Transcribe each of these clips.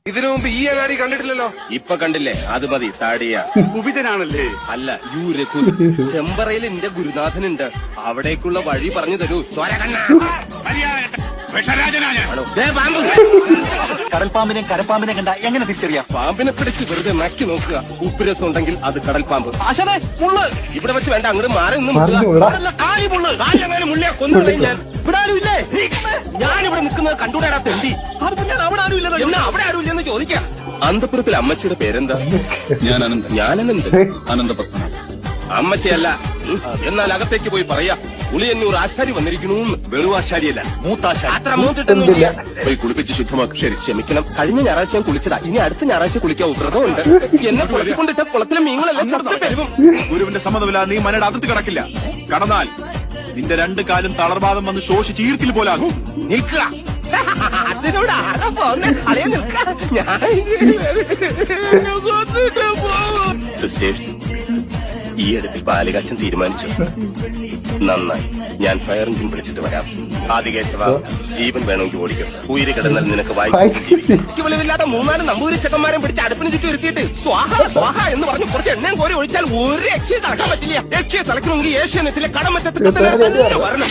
ഇതിനു മുമ്പ് ഈ അങ്ങാടി കണ്ടിട്ടില്ലല്ലോ. ഇപ്പൊ കണ്ടില്ലേ, അത് മതി. താടിയ കുപിതനാണല്ലേ? അല്ല, യു രഘു. ചെമ്പറയിൽ എന്റെ ഗുരുനാഥനുണ്ട്, അവിടേക്കുള്ള വഴി പറഞ്ഞു തരൂ. കടൽപ്പാമ്പിനെ കരപ്പാമ്പിനെ കണ്ട എങ്ങനെ തിരിച്ചറിയാം? പാമ്പിനെ പിടിച്ച് വെറുതെ നക്കി നോക്കുക. ഉപ്പുരസം ഉണ്ടെങ്കിൽ അത് കടൽ പാമ്പ്. ഇവിടെ വെച്ച് വേണ്ട, അങ്ങോട്ട് മാറി നിന്ന് ഞാനിവിടെ നിൽക്കുന്നത് കണ്ടുകൂടാ തെണ്ടി. അവിടെ ആരും ഇല്ലെന്ന്, എന്നാ അവിടെ ആരും ഇല്ലെന്ന് ചോദിക്കാം. അന്തപുരത്തിൽ അമ്മച്ചിയുടെ പേരെന്താ? ഞാൻ അനന്തപത്മനാഭൻ. അമ്മച്ചയല്ല. എന്നാൽ അകത്തേക്ക് പോയി പറയാ, ഉളിയന്നൂർ ആശാരി വന്നിരിക്കണു. വെറും ആശാരിയല്ല, മൂത്താശാരി. അത്ര മൂത്തിട്ടൊന്നുമില്ല. പോയി കുളിപ്പിച്ച് ശുദ്ധമാക്കും. ശരി, ക്ഷമിക്കണം. കഴിഞ്ഞ ഞായറാഴ്ച ഞാൻ കുളിച്ചതാ, ഇനി അടുത്ത ഞായറാഴ്ച കുളിക്കാൻ വ്രതമുണ്ട്. എന്നെ കുളിക്കൊണ്ടിട്ട് കുളത്തിലെ മീനുകളെല്ലാം ചെറുത്ത് പെരുകും. ഗുരുവിന്റെ സമ്മതമില്ല നീ മനയുടെ അതിർത്തി കടക്കില്ല. കടന്നാൽ നിന്റെ രണ്ട് കാലും തളർവാദം വന്ന് ശോഷിച്ച് ഈർക്കിൽ പോലാകും. നിൽക്കുക. അതിനോട് ആരാ പോന്നെ? അളയെ നിൽക്ക. സിസ്റ്റേഴ്സ്, ഈ അടുപ്പിൽ ബാലികാച്ചൻ തീരുമാനിച്ചു. നന്നായി, ഞാൻ ഫയർ എഞ്ചിൻ പിടിച്ചിട്ട് വരാം. ആദികേശവ, ജീവൻ വേണമെങ്കിൽ ഓടിക്കും. ഉയര് കിടന്നാൽ നിനക്ക് വായിക്കില്ലാത്ത 3-4 നമ്പൂരി ചെക്കന്മാരെ പിടിച്ച് അടുപ്പിന് ചുറ്റി ഇരുത്തിയിട്ട് സ്വാഹ സ്വാഹ എന്ന് പറഞ്ഞ് കുറച്ച് എണ്ണയും കോരി ഒഴിച്ചാൽ ഒരു രക്ഷയെ തളക്കാൻ പറ്റില്ല. രക്ഷയെ തളക്കണമെങ്കിൽ ഏഷ്യാനെറ്റിലെ കടമറ്റത്ത് വരണം.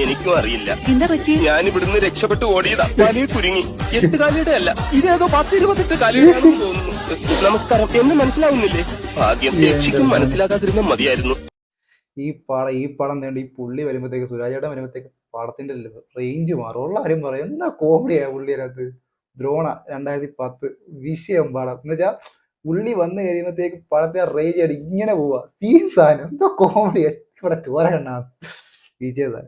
എനിക്കും അറിയില്ല, എന്താ പറ്റി? ഞാനിവിടുന്ന് രക്ഷപ്പെട്ട് ഓടിയതാ. വലിയ കുരുങ്ങി. 8 കാലിയുടെ അല്ല, ഇതേതോ 10-28 കാലിയുടെയാണെന്ന് തോന്നുന്നു. നമസ്കാരം. എന്ന് മനസ്സിലാവുന്നില്ലേ? ഭാഗ്യം, രക്ഷിക്കും മനസ്സിലാകാതിരുന്ന മതിയായിരുന്നു. ഈ പടം നേടി ഈ പുള്ളി വരുമ്പോഴത്തേക്ക്, സുരാജേട്ടൻ വരുമ്പോഴത്തേക്ക് പടത്തിന്റെ റേഞ്ച് മാറും. ഉള്ള കാര്യം പറയാം, എന്താ കോമഡിയാ പുള്ളിയതിനകത്ത്. ദ്രോണ 2010 വിഷയം പടം എന്ന് വെച്ചാൽ പുള്ളി വന്നു കഴിയുമ്പോഴത്തേക്ക് പടത്തെ റേഞ്ച് ആയിട്ട് ഇങ്ങനെ പോവാ. സീൻ സാധനം എന്തോ കോമഡിയാ. ഇവിടെ ചോര കണ്ണാ വിജയതാ.